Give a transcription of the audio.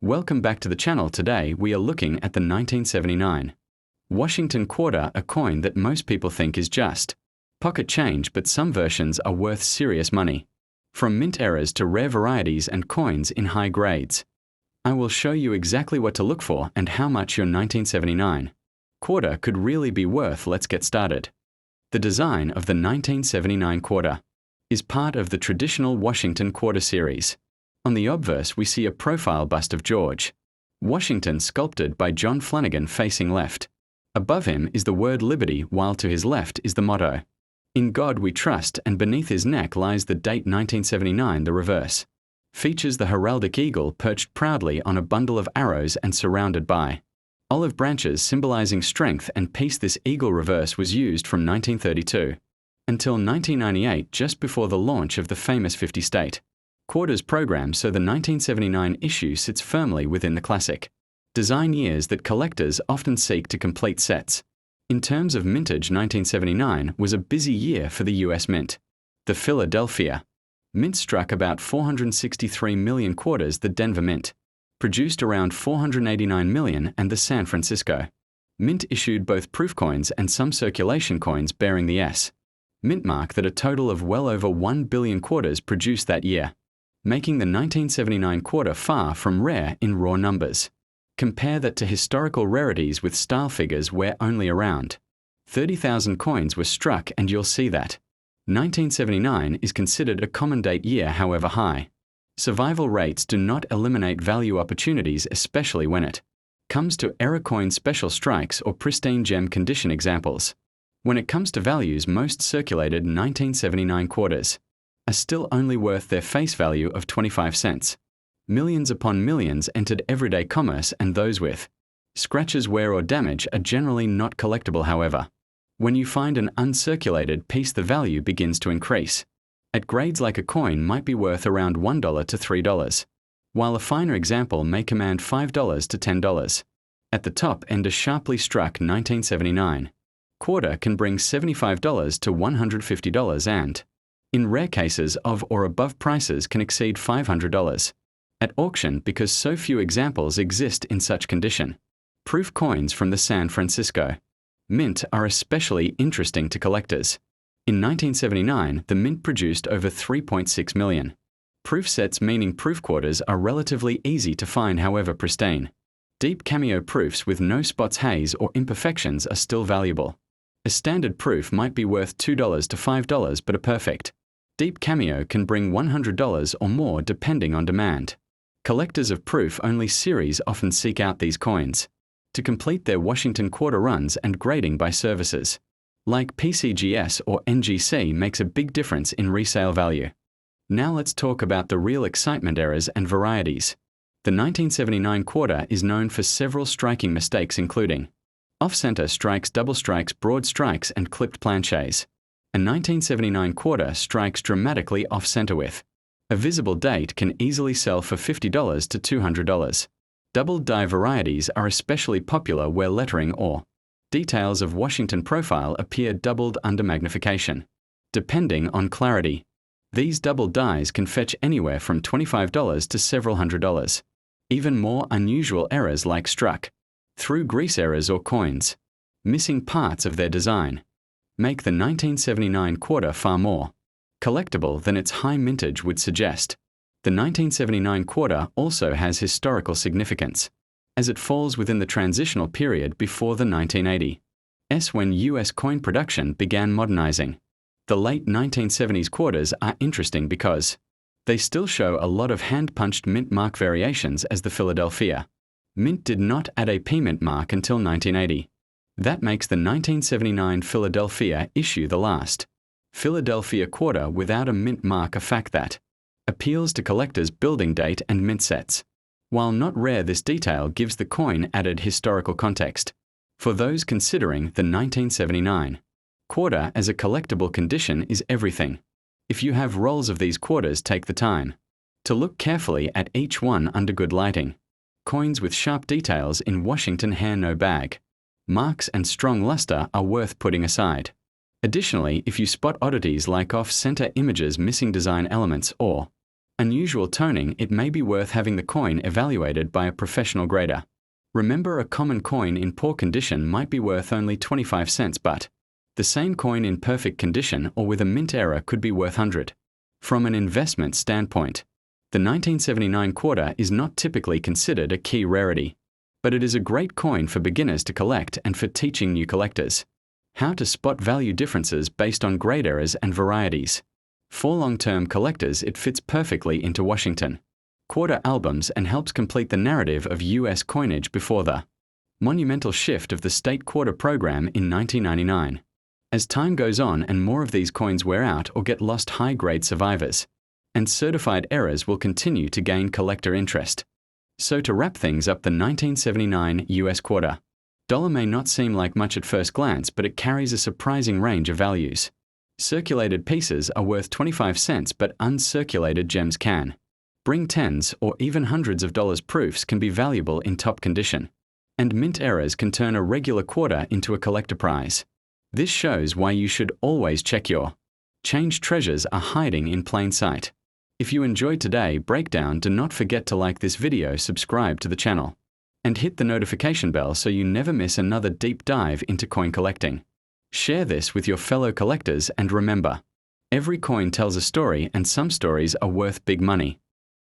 Welcome back to the channel. Today we are looking at the 1979 Washington quarter, a coin that most people think is just pocket change, but some versions are worth serious money. From mint errors to rare varieties and coins in high grades, I will show you exactly what to look for and how much your 1979 quarter could really be worth. Let's get started. The design of the 1979 quarter is part of the traditional Washington quarter series. On the obverse we see a profile bust of George Washington sculpted by John Flanagan facing left. Above him is the word Liberty, while to his left is the motto, "In God We Trust," and beneath his neck lies the date 1979. The reverse features the heraldic eagle perched proudly on a bundle of arrows and surrounded by olive branches symbolizing strength and peace. This eagle reverse was used from 1932 until 1998, just before the launch of the famous 50-state quarters program, so the 1979 issue sits firmly within the classic design years that collectors often seek to complete sets. In terms of mintage, 1979 was a busy year for the US Mint. The Philadelphia Mint struck about 463 million quarters, the Denver Mint produced around 489 million, and the San Francisco Mint issued both proof coins and some circulation coins bearing the S Mint mark that a total of well over 1 billion quarters produced that year, making the 1979 quarter far from rare in raw numbers. Compare that to historical rarities with style figures where only around 30,000 coins were struck and you'll see that 1979 is considered a common date year. However, high survival rates do not eliminate value opportunities, especially when it comes to error coin special strikes or pristine gem condition examples. When it comes to values, most circulated 1979 quarters are still only worth their face value of 25 cents. Millions upon millions entered everyday commerce, and those with scratches, wear or damage are generally not collectible. However, when you find an uncirculated piece, the value begins to increase. At grades like a coin might be worth around $1 to $3, while a finer example may command $5 to $10. At the top end, a sharply struck 1979 quarter can bring $75 to $150 and, in rare cases, of or above prices can exceed $500 at auction because so few examples exist in such condition. Proof coins from the San Francisco Mint are especially interesting to collectors. In 1979, the Mint produced over 3.6 million proof sets, meaning proof quarters are relatively easy to find. However, pristine, deep cameo proofs with no spots, haze, or imperfections are still valuable. A standard proof might be worth $2 to $5, but a perfect deep cameo can bring $100 or more depending on demand. Collectors of proof-only series often seek out these coins to complete their Washington quarter runs, and grading by services like PCGS or NGC makes a big difference in resale value. Now let's talk about the real excitement: errors and varieties. The 1979 quarter is known for several striking mistakes, including off-center strikes, double strikes, broad strikes, and clipped planchets. A 1979 quarter strikes dramatically off-center with a visible date can easily sell for $50 to $200. Double die varieties are especially popular where lettering or details of Washington profile appear doubled under magnification. Depending on clarity, these double dies can fetch anywhere from $25 to several $100. Even more unusual errors like struck through grease errors or coins missing parts of their design make the 1979 quarter far more collectible than its high mintage would suggest. The 1979 quarter also has historical significance, as it falls within the transitional period before the 1980s, when U.S. coin production began modernizing. The late 1970s quarters are interesting because they still show a lot of hand-punched mint mark variations, as the Philadelphia Mint did not add a P mint mark until 1980. That makes the 1979 Philadelphia issue the last Philadelphia quarter without a mint mark, a fact that appeals to collectors' building date and mint sets. While not rare, this detail gives the coin added historical context. For those considering, the 1979 quarter as a collectible condition is everything. If you have rolls of these quarters, take the time to look carefully at each one under good lighting. Coins with sharp details in Washington hair, no bag marks, and strong luster are worth putting aside. Additionally, if you spot oddities like off-center images, missing design elements, or Unusual toning, it may be worth having the coin evaluated by a professional grader. Remember, a common coin in poor condition might be worth only 25 cents, but the same coin in perfect condition or with a mint error could be worth 100. From an investment standpoint, the 1979 quarter is not typically considered a key rarity, but it is a great coin for beginners to collect and for teaching new collectors how to spot value differences based on grade errors and varieties. For long-term collectors, it fits perfectly into Washington quarter albums and helps complete the narrative of U.S. coinage before the monumental shift of the state quarter program in 1999. As time goes on and more of these coins wear out or get lost, high-grade survivors and certified errors will continue to gain collector interest. So to wrap things up, the 1979 U.S. quarter dollar may not seem like much at first glance, but it carries a surprising range of values. Circulated pieces are worth 25 cents, but uncirculated gems can bring tens or even hundreds of dollars. Proofs can be valuable in top condition, and mint errors can turn a regular quarter into a collector prize. This shows why you should always check your change. Treasures are hiding in plain sight. If you enjoyed today's breakdown, do not forget to like this video, subscribe to the channel, and hit the notification bell so you never miss another deep dive into coin collecting. Share this with your fellow collectors, and remember, every coin tells a story, and some stories are worth big money.